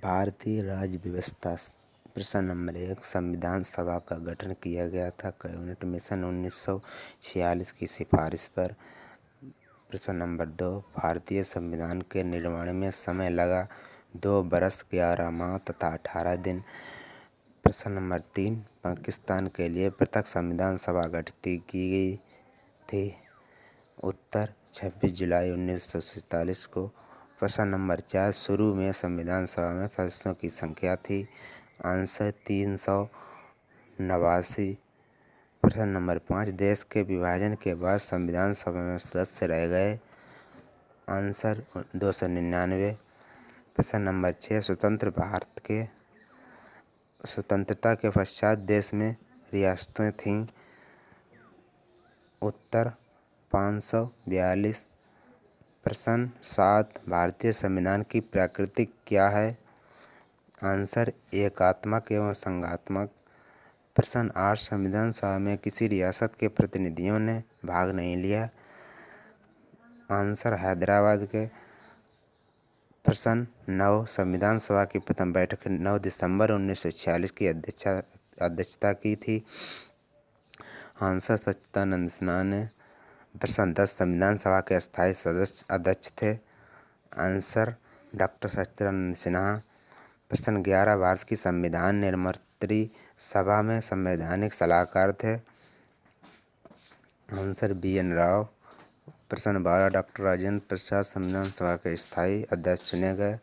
भारतीय राज्य व्यवस्था। प्रश्न नंबर 1, संविधान सभा का गठन किया गया था। कैबिनेट मिशन 1946 की सिफारिश पर। प्रश्न नंबर 2, भारतीय संविधान के निर्माण में समय लगा 2 बरस 11 माह तथा 18 दिन। प्रश्न नंबर 3, पाकिस्तान के लिए पृथक संविधान सभा गठित की गई थी। उत्तर 26 जुलाई 1947 को। प्रश्न नंबर 4, शुरू में संविधान सभा में सदस्यों की संख्या थी। आंसर 389। प्रश्न नंबर 5, देश के विभाजन के बाद संविधान सभा में सदस्य रह गए। आंसर 299। प्रश्न नंबर 6, स्वतंत्रता के पश्चात देश में रियासतें थीं। उत्तर 542। प्रश्न 7, भारतीय संविधान की प्रकृति क्या है। आंसर एकात्मक एवं संघात्मक। प्रश्न 8, संविधान सभा में किसी रियासत के प्रतिनिधियों ने भाग नहीं लिया। आंसर हैदराबाद के। प्रश्न 9, संविधान सभा की प्रथम बैठक 9 दिसंबर 1946 की अध्यक्षता की थी। आंसर सच्चिदानंद सिन्हा ने। प्रश्न 10, संविधान सभा के स्थायी अध्यक्ष थे। आंसर डॉक्टर सच्चिदानंद सिन्हा। प्रश्न 11, भारत की संविधान निर्मात्री सभा में संवैधानिक सलाहकार थे। Answer BN Rao. प्रश्न 12, डॉक्टर राजेंद्र प्रसाद संविधान सभा के स्थायी अध्यक्ष चुने गए।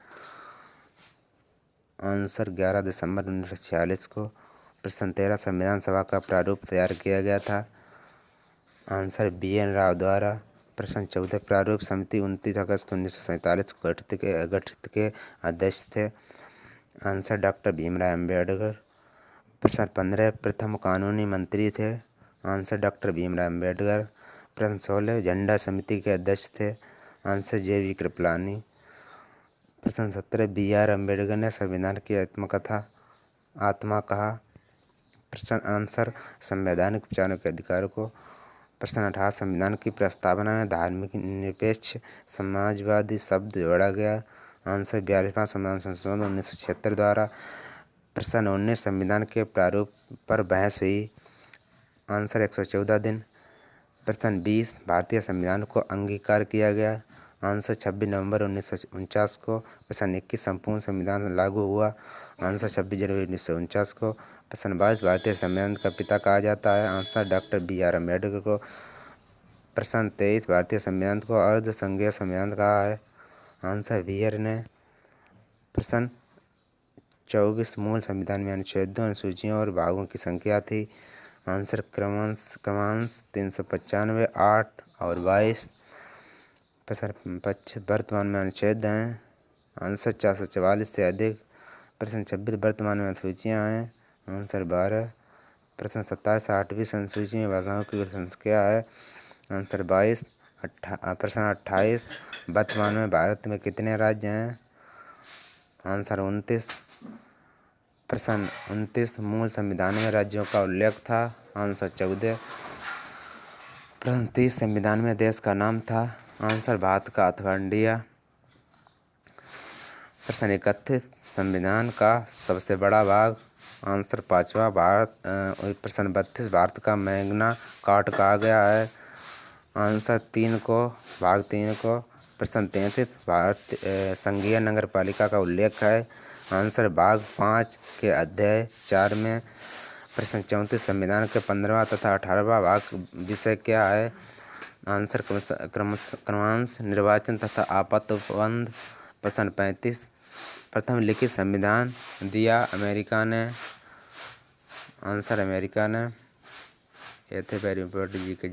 आंसर 11 दिसंबर 1946 को। प्रश्न 13, संविधान सभा का प्रारूप तैयार किया गया था। आंसर BN राव द्वारा। प्रश्न 14, प्रारूप समिति 29 अगस्त 1947 को गठित के अध्यक्ष थे। Answer doctor Bhimrao Ambedkar. प्रश्न 15, प्रथम कानूनी मंत्री थे। Answer doctor Bhimrao Ambedkar. प्रश्न 16, झंडा समिति के अध्यक्ष थे। Answer JV Kripalani. प्रश्न 17, BR अम्बेडकर ने संविधान की आत्मा कहा। प्रश्न आंसर संवैधानिक विचारों के अधिकार को। प्रश्न 18, संविधान की प्रस्तावना में धार्मिक निरपेक्ष समाजवादी शब्द जोड़ा गया। आंसर 42वां संविधान संशोधन 1976 द्वारा। प्रश्न 19, संविधान के प्रारूप पर बहस हुई। आंसर 114 दिन। प्रश्न 20, भारतीय संविधान को अंगीकार किया गया। आंसर 26 नवंबर 1949 को। प्रश्न 21, संपूर्ण संविधान लागू हुआ। आंसर 26 जनवरी 1949 को। प्रश्न 22, भारतीय संविधान का पिता कहा जाता है। आंसर डॉक्टर BR अम्बेडकर को। प्रश्न 23, भारतीय संविधान को अर्ध संघीय संविधान कहा है। आंसर BR ने। प्रश्न 24, मूल संविधान में अनुच्छेदों, अनुसूचियों और भागों की संख्या थी। आंसर क्रमांश 395, 8 और 22। प्रश्न 25, वर्तमान में अनुच्छेद हैं। आंसर 444 से अधिक। प्रश्न 26, वर्तमान में अनुसूचियाँ हैं। आंसर 12। प्रश्न 27, 8वीं अनुसूची में भाषाओं की संख्या है। आंसर 22। प्रश्न 28, वर्तमान में भारत में कितने राज्य हैं। आंसर 29। प्रश्न 29, मूल संविधान में राज्यों का उल्लेख था। आंसर 14। प्रश्न 30, संविधान में देश का नाम था। आंसर भारत का अथवा इंडिया। प्रश्न 31, संविधान का सबसे बड़ा भाग। आंसर 5वां भारत। प्रश्न 32, भारत का मैग्ना कार्टा कहा गया है। आंसर भाग 3 को। प्रश्न 33, भारत संघीय नगरपालिका का उल्लेख है। आंसर भाग 5 के अध्याय 4 में। प्रश्न 34, संविधान के 15वां तथा 18वां भाग विषय क्या है। आंसर क्रमांश निर्वाचन तथा आपातबंद। प्रश्न 35, प्रथम लिखित संविधान दिया अमेरिका ने। आंसर अमेरिका ने। ये थे वेरी इंपॉर्टेंट GK